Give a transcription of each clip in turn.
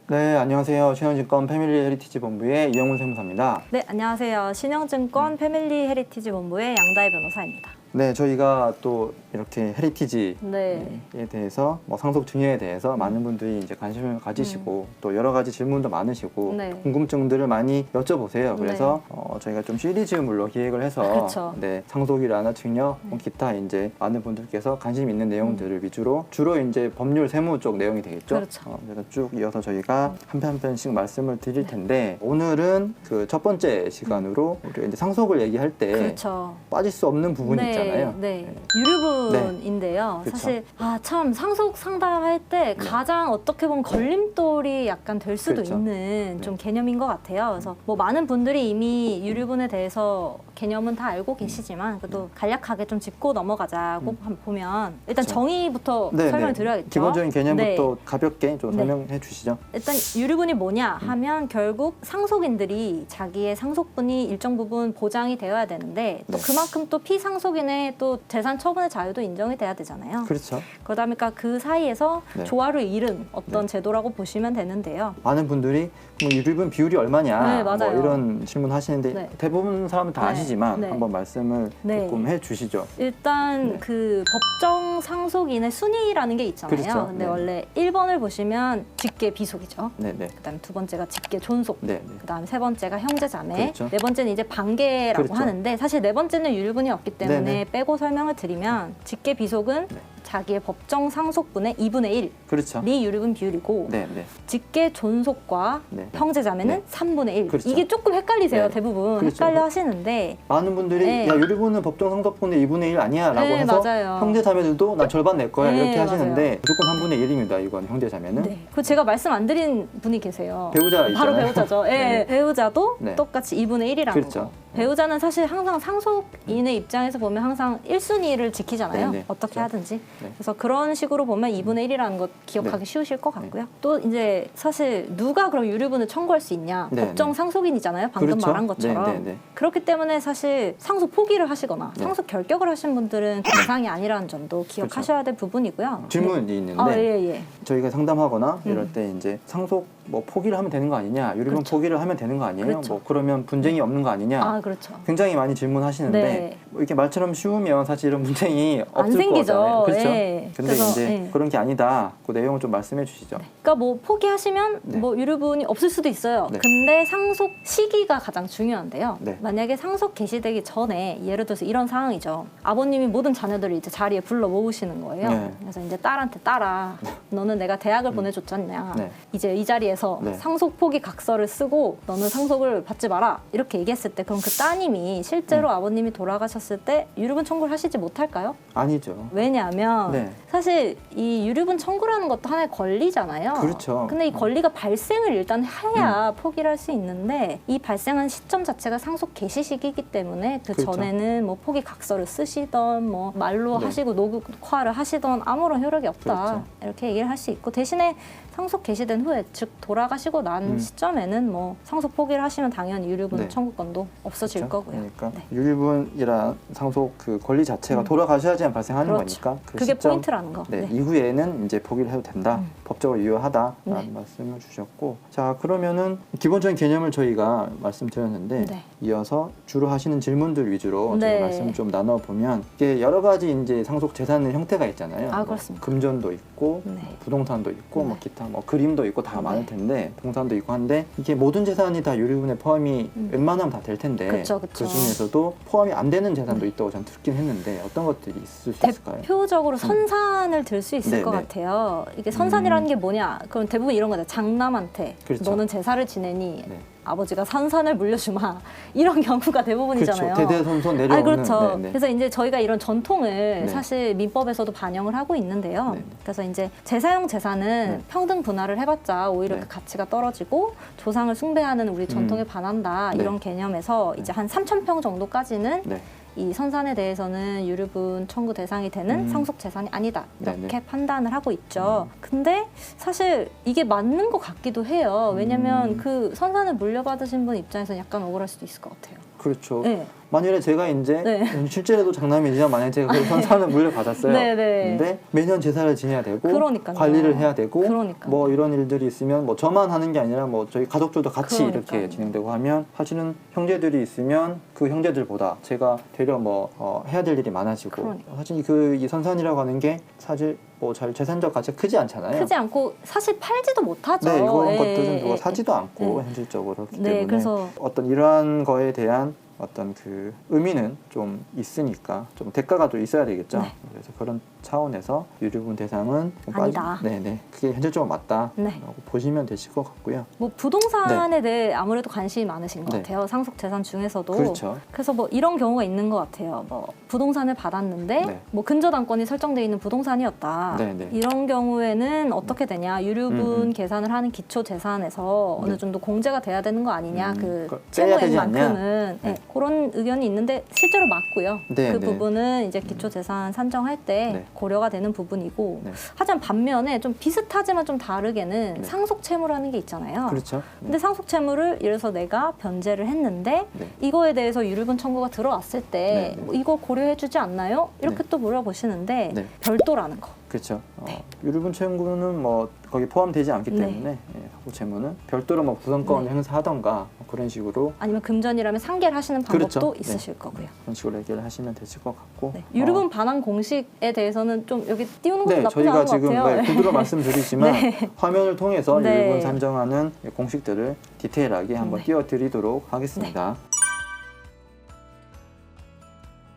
네, 안녕하세요. 신영증권 패밀리 헤리티지 본부의 이영훈 세무사입니다. 네, 안녕하세요. 신영증권 패밀리 헤리티지 본부의 양다혜 변호사입니다. 네, 저희가 또 이렇게 헤리티지에 네. 대해서 상속 증여에 대해서 많은 분들이 이제 관심을 가지시고 또 여러 가지 질문도 많으시고 네. 궁금증들을 많이 여쭤보세요. 그래서 저희가 좀 시리즈물로 기획을 해서 그렇죠. 네, 상속이라나 증여, 기타 이제 많은 분들께서 관심 있는 내용들을 위주로 주로 이제 법률 세무 쪽 내용이 되겠죠. 그렇죠. 그래서 쭉 이어서 저희가 한 편 한 편씩 말씀을 드릴 텐데 오늘은 그 첫 번째 시간으로 우리가 이제 상속을 얘기할 때 그렇죠. 빠질 수 없는 부분이 네, 있잖아요. 네. 유류분인데요. 그쵸. 사실 참 상속 상담할 때 가장 어떻게 보면 걸림돌이 약간 될 수도 그렇죠. 있는 좀 개념인 것 같아요. 그래서 뭐 많은 분들이 이미 유류분에 대해서 개념은 다 알고 계시지만 그래도 간략하게 좀 짚고 넘어가자고 한번 보면 일단 그쵸. 정의부터 네, 설명을 네. 드려야겠죠. 기본적인 개념부터 네. 가볍게 좀 네. 설명해 주시죠. 일단 유류분이 뭐냐 하면 결국 상속인들이 자기의 상속분이 일정 부분 보장이 되어야 되는데 또 네. 그만큼 또 피상속인의 또 재산 처분의 자유도 인정이 돼야 되잖아요. 그렇죠. 그러다 보니까 그 사이에서 네. 조화를 이룬 어떤 네. 제도라고 보시면 되는데요. 많은 분들이 그럼 유류분 비율이 얼마냐 네, 맞아요. 뭐 이런 질문 하시는데 네. 대부분 사람은 다 네. 아시지만 네. 한번 말씀을 네. 조금 해 주시죠. 일단 네. 그 법정 상속인의 순위라는 게 있잖아요. 그렇죠. 근데 네. 원래 1번을 보시면 직계 비속이죠. 네네. 그다음에 두 번째가 직계 존속. 네. 그다음에 세 번째가 형제자매, 그렇죠. 네 번째는 이제 반계라고 그렇죠. 하는데 사실 네 번째는 유류분이 없기 때문에 네네. 빼고 설명을 드리면 직계 비속은 네. 자기의 법정 상속분의 2분의 1이 그렇죠. 유류분 비율이고 네네. 직계 존속과 네. 형제자매는 네. 3분의 1. 그렇죠. 이게 조금 헷갈리세요. 네. 대부분 그렇죠. 헷갈려 하시는데 많은 분들이 네. 야 유류분은 법정 상속분의 2분의 1 아니야 라고 네, 해서 맞아요. 형제자매들도 나 절반 낼 거야 네, 이렇게 하시는데 맞아요. 무조건 3분의 1입니다. 이건 형제자매는. 네. 그 제가 말씀 안 드린 분이 계세요. 배우자 바로 있잖아요. 배우자죠. 예, 네. 배우자도 네. 똑같이 2분의 1이라는 그렇죠. 거. 배우자는 사실 항상 상속인의 입장에서 보면 항상 1순위를 지키잖아요. 네, 네. 어떻게 그렇죠. 하든지. 네. 그래서 그런 식으로 보면 2분의 1이라는 것 기억하기 네. 쉬우실 것 같고요. 또 이제 사실 누가 그럼 유류분을 청구할 수 있냐. 네, 법정 네. 상속인이잖아요. 방금 그렇죠. 말한 것처럼. 네, 네, 네. 그렇기 때문에 사실 상속 포기를 하시거나 네. 상속 결격을 하신 분들은 그 대상이 아니라는 점도 기억하셔야 될 부분이고요. 질문이 네. 있는데 아, 예, 예. 저희가 상담하거나 이럴 때 이제 상속 뭐 포기를 하면 되는 거 아니냐 유류분 그렇죠. 포기를 하면 되는 거 아니에요? 그렇죠. 뭐 그러면 분쟁이 없는 거 아니냐? 아, 그렇죠. 굉장히 많이 질문하시는데 네. 뭐 이렇게 말처럼 쉬우면 사실 이런 분쟁이 안 없을 생기죠. 거잖아요. 그렇죠? 예. 근데 그래서, 이제 예. 그런 게 아니다. 그 내용을 좀 말씀해 주시죠. 그러니까 뭐 포기하시면 네. 뭐 유류분이 없을 수도 있어요. 네. 근데 상속 시기가 가장 중요한데요. 네. 만약에 상속 개시되기 전에 예를 들어서 이런 상황이죠. 아버님이 모든 자녀들을 이제 자리에 불러 모으시는 거예요. 네. 그래서 이제 딸한테 딸아, 너는 내가 대학을 보내줬잖냐. 네. 이제 이 자리에서 네. 상속 포기 각서를 쓰고 너는 상속을 받지 마라. 이렇게 얘기했을 때 그럼 그 따님이 실제로 아버님이 돌아가셨을 때 유류분 청구를 하시지 못할까요? 아니죠. 왜냐하면 네. 사실 이 유류분 청구라는 것도 하나의 권리잖아요. 그렇죠. 근데 이 권리가 발생을 일단 해야 포기를 할 수 있는데 이 발생한 시점 자체가 상속 개시 시기이기 때문에 그 그렇죠. 전에는 뭐 포기 각서를 쓰시던 뭐 말로 네. 하시고 녹화를 하시던 아무런 효력이 없다. 그렇죠. 이렇게 얘기를 할 수 있고 대신에 상속 개시된 후에 즉 돌아가시고 난 시점에는 뭐 상속 포기를 하시면 당연히 유류분 네. 청구권도 없어질 그렇죠? 거고요. 그러니까 네. 유류분이란 상속 그 권리 자체가 돌아가셔야지만 발생하는 그렇죠. 거니까 그 그게 시점, 포인트라는 거. 네, 네. 이후에는 이제 포기를 해도 된다. 법적으로 유효하다라는 네. 말씀을 주셨고, 자 그러면은 기본적인 개념을 저희가 말씀드렸는데 네. 이어서 주로 하시는 질문들 위주로 네. 저희 말씀 좀 나눠 보면 이게 여러 가지 이제 상속 재산의 형태가 있잖아요. 아, 뭐 그렇습니다. 금전도 있고 네. 뭐 부동산도 있고 네. 뭐 기타 뭐 그림도 있고 다 네. 많을 텐데 동산도 있고 한데 이게 모든 재산이 다 유류분에 포함이 웬만하면 다 될 텐데 그쵸, 그쵸. 그 중에서도 포함이 안 되는 재산도 있다고 전 듣긴 했는데 어떤 것들이 있을 수 있을까요? 대표적으로 선산을 들 수 있을 네, 것 네. 같아요. 이게 선산이라는 게 뭐냐? 그럼 대부분 이런 거죠. 장남한테 그렇죠. 너는 제사를 지내니 네. 아버지가 산산을 물려주마 이런 경우가 대부분이잖아요. 그렇죠. 대대손손 내려오는. 그렇죠. 네, 네. 그래서 이제 저희가 이런 전통을 네. 사실 민법에서도 반영을 하고 있는데요. 네, 네. 그래서 이제 제사용 재산은 네. 평등 분할을 해봤자 오히려 네. 그 가치가 떨어지고 조상을 숭배하는 우리 전통에 반한다 네. 이런 개념에서 이제 한 3,000평 정도까지는 네. 이 선산에 대해서는 유류분 청구 대상이 되는 상속 재산이 아니다 이렇게 네네. 판단을 하고 있죠. 근데 사실 이게 맞는 것 같기도 해요. 왜냐하면 그 선산을 물려받으신 분 입장에서는 약간 억울할 수도 있을 것 같아요. 그렇죠. 네. 만일에 제가 이제 네. 실제로도 장남이지만 만약에 제가 그 선산을 물려받았어요. 네네. 근데 매년 제사를 지내야 되고 그러니까요. 관리를 해야 되고 그러니까요. 뭐 이런 일들이 있으면 뭐 저만 하는 게 아니라 뭐 저희 가족들도 같이 그러니까요. 이렇게 진행되고 하면 사실은 형제들이 있으면 그 형제들보다 제가 되려 뭐 해야 될 일이 많아지고 그러니까요. 사실 이 선산이라고 하는 게 사실 뭐 잘 재산적 가치가 크지 않잖아요. 크지 않고 사실 팔지도 못하죠. 네, 이런 예, 것들은 누가 예, 사지도 않고 네. 현실적으로 그렇기 네, 때문에 그래서 어떤 이러한 거에 대한 어떤 그 의미는 좀 있으니까 좀 대가가 또 있어야 되겠죠. 네. 그래서 그런 차원에서 유류분 대상은 좀 아니다. 네네, 그게 현실적으로 맞다라고 네. 보시면 되실 것 같고요. 뭐 부동산에 대해 아무래도 관심이 많으신 것 네. 같아요. 상속 재산 중에서도. 그렇죠. 그래서 뭐 이런 경우가 있는 것 같아요. 뭐 부동산을 받았는데 네. 뭐 근저당권이 설정돼 있는 부동산이었다. 네, 네. 이런 경우에는 어떻게 되냐? 유류분 음. 계산을 하는 기초 재산에서 어느 네. 정도 공제가 돼야 되는 거 아니냐? 그 그걸 빼야 되지 채무액만큼은 않냐? 네. 그런 의견이 있는데 실제로 맞고요. 네, 그 네. 부분은 이제 기초 재산 산정할 때 네. 고려가 되는 부분이고 네. 하지만 반면에 좀 비슷하지만 좀 다르게는 네. 상속 채무라는 게 있잖아요. 그렇죠. 근데 상속 채무를 예를 들어서 내가 변제를 했는데 네. 이거에 대해서 유류분 청구가 들어왔을 때 네, 네. 뭐 이거 고려해주지 않나요? 이렇게 네. 또 물어보시는데 네. 별도라는 거. 그렇죠. 네. 유류분 채무는 뭐 거기 포함되지 않기 네. 때문에 상속 채무는 별도로 뭐 구성권을 네. 행사하던가 뭐 그런 식으로 아니면 금전이라면 상계를 하시는 방법도 그렇죠. 있으실 거고요. 그런 식으로 얘기를 하시면 되실 것 같고. 네. 유류분 반환 공식에 대해서는 좀 여기 띄우는 것도 네, 나쁘지 저희가 않은 것 지금 같아요. 구두로 말씀드리지만 네. 화면을 통해서 네. 유류분 산정하는 공식들을 디테일하게 한번 네. 띄워드리도록 하겠습니다.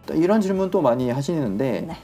또 이런 질문 또 많이 하시는데 네.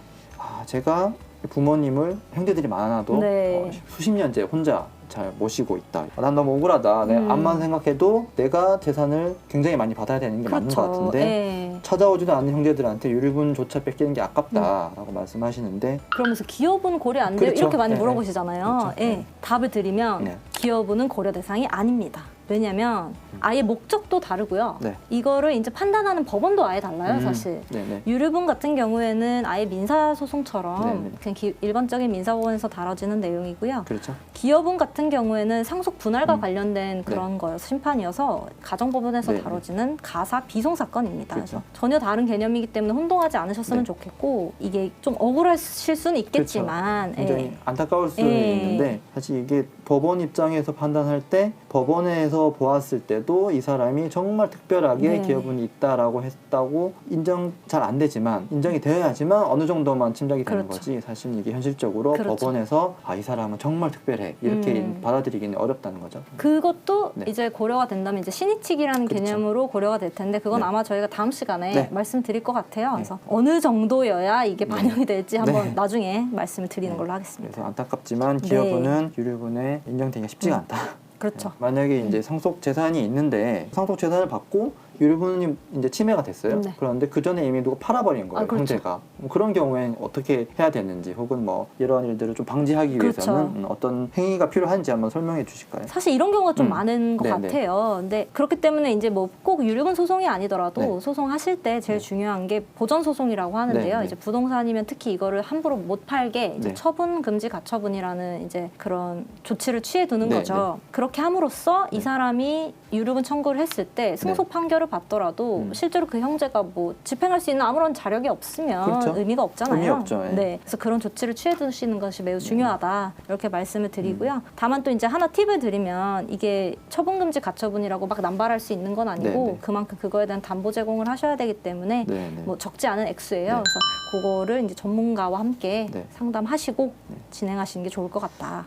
제가 부모님을 형제들이 많아도 네. 수십 년째 혼자 잘 모시고 있다. 난 너무 억울하다. 내 음. 암만 생각해도 내가 재산을 굉장히 많이 받아야 되는 게 맞는 것 같은데 네. 찾아오지도 않는 형제들한테 유류분조차 뺏기는 게 아깝다라고 말씀하시는데 그러면서 기여분 고려 안 돼요? 그렇죠. 이렇게 많이 네, 물어보시잖아요. 그렇죠. 예. 네. 답을 드리면 네. 기여분은 고려 대상이 아닙니다. 왜냐하면 아예 목적도 다르고요. 네. 이거를 이제 판단하는 법원도 아예 달라요, 사실. 네네. 유류분 같은 경우에는 아예 민사소송처럼 네네. 그냥 일반적인 민사법원에서 다뤄지는 내용이고요. 그렇죠. 기여분 같은 경우에는 상속 분할과 관련된 그런 네. 거여서 심판이어서 가정법원에서 네네. 다뤄지는 가사 비송 사건입니다. 그렇죠. 그래서 전혀 다른 개념이기 때문에 혼동하지 않으셨으면 네. 좋겠고 이게 좀 억울하실 수는 있겠지만 그렇죠. 굉장히 예. 안타까울 수는 예. 있는데 사실 이게 법원 입장에서 판단할 때 법원에서 보았을 때도 이 사람이 정말 특별하게 네. 기여분이 있다라고 했다고 인정 잘 안 되지만 인정이 되어야지만 어느 정도만 침략이 되는 그렇죠. 거지 사실 이게 현실적으로 그렇죠. 법원에서 이 사람은 정말 특별해 이렇게 받아들이기는 어렵다는 거죠. 그것도 네. 이제 고려가 된다면 이제 신의칙이라는 그렇죠. 개념으로 고려가 될 텐데 그건 네. 아마 저희가 다음 시간에 네. 말씀드릴 것 같아요. 그래서 어느 정도여야 이게 반영이 될지 한번 네. 나중에 말씀을 드리는 네. 걸로 하겠습니다. 그래서 안타깝지만 네. 기여분은 유류분에 인정되기가 쉽지가 않다. 그렇죠. 만약에 이제 상속 재산이 있는데 상속 재산을 받고 유류분이 이제 침해가 됐어요. 네. 그런데 그 전에 이미 누가 팔아버린 거예요, 그렇죠. 형제가. 뭐 그런 경우엔 어떻게 해야 되는지, 혹은 뭐 이러한 일들을 좀 방지하기 그렇죠. 위해서는 어떤 행위가 필요한지 한번 설명해 주실까요? 사실 이런 경우가 좀 음. 많은 것 네네. 같아요. 근데 그렇기 때문에 이제 뭐 꼭 유류분 소송이 아니더라도 네. 소송하실 때 제일 네. 중요한 게 보전 소송이라고 하는데요. 네네. 이제 부동산이면 특히 이거를 함부로 못 팔게 이제 네. 처분 금지 가처분이라는 이제 그런 조치를 취해 두는 네, 거죠. 그렇게 함으로써 이 네. 사람이 유류분 청구를 했을 때 승소 판결을 받더라도 실제로 그 형제가 뭐 집행할 수 있는 아무런 자력이 없으면 그렇죠. 의미가 없잖아요. 의미 없죠. 예. 네. 그래서 그런 조치를 취해 두시는 것이 매우 중요하다. 이렇게 말씀을 드리고요. 다만 또 이제 하나 팁을 드리면 이게 처분금지 가처분이라고 막 남발할 수 있는 건 아니고 네네. 그만큼 그거에 대한 담보 제공을 하셔야 되기 때문에 네네. 뭐 적지 않은 액수예요. 네. 그래서 그거를 이제 전문가와 함께 네. 상담하시고 진행하시는 게 좋을 것 같다.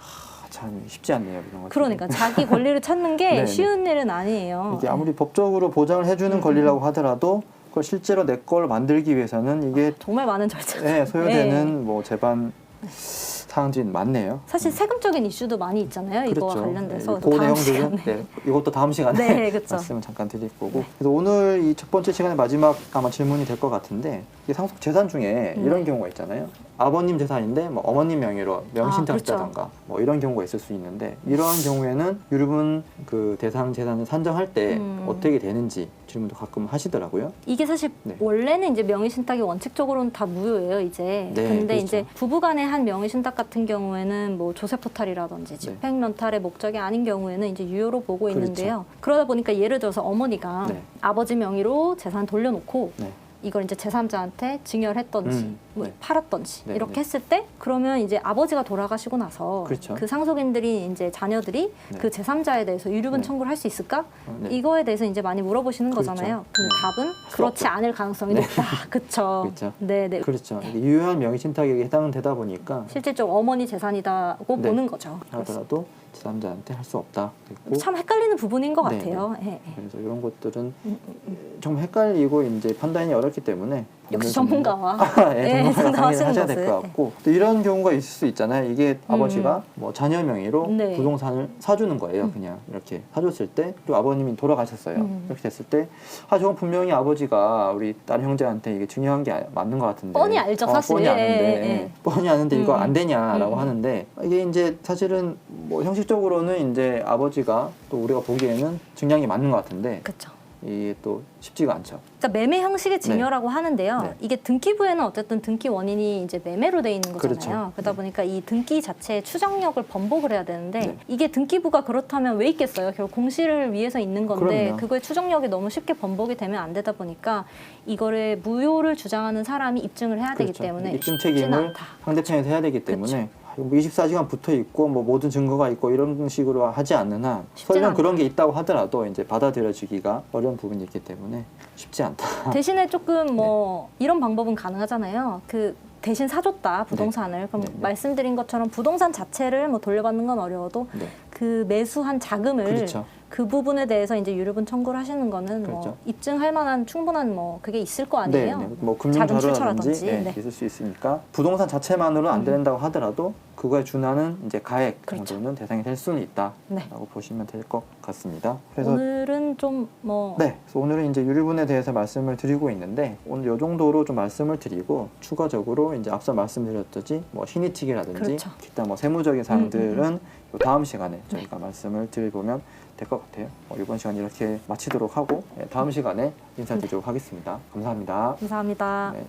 참 쉽지 않네요, 이런 거. 그러니까 자기 권리를 찾는 게 네네. 쉬운 일은 아니에요. 이게 아무리 법적으로 보장을 해주는 권리라고 하더라도 그걸 실제로 내 걸 만들기 위해서는 이게 정말 많은 절차가 소요되는 뭐 재반 사항들이 많네요. 사실 세금적인 이슈도 많이 있잖아요. 이거와 관련돼서. 그 다음 내용들은 시간에. 이것도 다음 시간에 네, 그렇죠. 말씀을 잠깐 드릴 거고. 그래서 오늘 이 첫 번째 시간의 마지막 아마 질문이 될 것 같은데 이 상속 재산 중에 이런 경우가 있잖아요. 아버님 재산인데 뭐 어머님 명의로 명의신탁했다던가 뭐 이런 경우가 있을 수 있는데 이러한 경우에는 유류분 그 대상 재산을 산정할 때 어떻게 되는지 질문도 가끔 하시더라고요. 이게 사실 네. 원래는 이제 명의신탁이 원칙적으로는 다 무효예요, 이제. 네, 근데 그렇죠. 이제 부부간의 한 명의신탁 같은 경우에는 뭐 조세포탈이라든지 집행면탈의 목적이 아닌 경우에는 이제 유효로 보고 그렇죠. 있는데요. 그러다 보니까 예를 들어서 어머니가 네. 아버지 명의로 재산 돌려놓고 네. 이걸 이제 제3자한테 증여했던지 뭐 네. 팔았던지 네, 이렇게 네. 했을 때 그러면 이제 아버지가 돌아가시고 나서 그렇죠. 그 상속인들이 이제 자녀들이 네. 그 제3자에 대해서 유류분 네. 청구를 할 수 있을까? 네. 이거에 대해서 이제 많이 물어보시는 그렇죠. 거잖아요. 근데 네. 답은 수 그렇지 없죠. 않을 가능성이 네. 높다. 그쵸. 그렇죠. 네네. 그렇죠. 유효한 명의신탁에게 해당되다 보니까 실질적으로 어머니 재산이다고 네. 보는 거죠. 하더라도 제3자한테 할 수 없다. 됐고 참 헷갈리는 부분인 것 네, 같아요. 예, 예. 그래서 이런 것들은 좀 헷갈리고 이제 판단이 어렵기 때문에 역시 전문가와 예, 전문가가 상담하시는 하셔야 될 것 것을. 같고 또 이런 경우가 있을 수 있잖아요. 이게 아버지가 뭐 자녀 명의로 네. 부동산을 사주는 거예요. 그냥 이렇게 사줬을 때 또 아버님이 돌아가셨어요. 이렇게 됐을 때 저건 분명히 아버지가 우리 딸 형제한테 이게 중요한 게 맞는 것 같은데 뻔히 알죠, 사실. 뻔히 아는데 예, 예. 뻔히 아는데 이거 안 되냐라고 음. 하는데 이게 이제 사실은 뭐 형식적으로는 이제 아버지가 또 우리가 보기에는 증량이 맞는 것 같은데 그렇죠. 이게 또 쉽지가 않죠. 그러니까 매매 형식의 증여라고 하는데요. 네. 이게 등기부에는 어쨌든 등기 원인이 이제 매매로 돼 있는 거잖아요. 그렇죠. 그러다 네. 보니까 이 등기 자체의 추정력을 번복을 해야 되는데 네. 이게 등기부가 그렇다면 왜 있겠어요? 결국 공시를 위해서 있는 건데 그럼요. 그거의 추정력이 너무 쉽게 번복이 되면 안 되다 보니까 이거를 무효를 주장하는 사람이 입증을 해야 되기 그렇죠. 때문에 입증 쉽지는 책임을 않다. 상대편에서 해야 되기 때문에 24시간 붙어 있고 뭐 모든 증거가 있고 이런 식으로 하지 않는 한 쉽지는 설령 않다. 그런 게 있다고 하더라도 이제 받아들여지기가 어려운 부분이 있기 때문에 쉽지 않다. 대신에 조금 뭐 이런 방법은 가능하잖아요. 그 대신 사줬다 부동산을 그럼 네, 네. 말씀드린 것처럼 부동산 자체를 뭐 돌려받는 건 어려워도 네. 그 매수한 자금을 그렇죠. 그 부분에 대해서 이제 유류분 청구를 하시는 거는 뭐 그렇죠. 입증할 만한 충분한 뭐 그게 있을 거 아니에요. 네, 네. 뭐 자금 금융자료라든지 출처라든지. 네. 있을 수 있으니까 부동산 자체만으로는 안 된다고 하더라도 그거에 준하는 이제 가액 그렇죠. 정도는 대상이 될 수는 있다라고 네. 보시면 될 것 같습니다. 그래서 오늘은 좀 뭐 네, 그래서 오늘은 이제 유류분에 대해서 말씀을 드리고 있는데 오늘 이 정도로 좀 말씀을 드리고 추가적으로 이제 앞서 말씀드렸듯이 뭐 신의특이라든지 그렇죠. 기타 뭐 세무적인 사항들은 요 다음 시간에 저희가 말씀을 드려보면 될 것 같아요. 이번 시간 이렇게 마치도록 하고 다음 시간에 인사드리도록 하겠습니다. 감사합니다. 감사합니다. 네.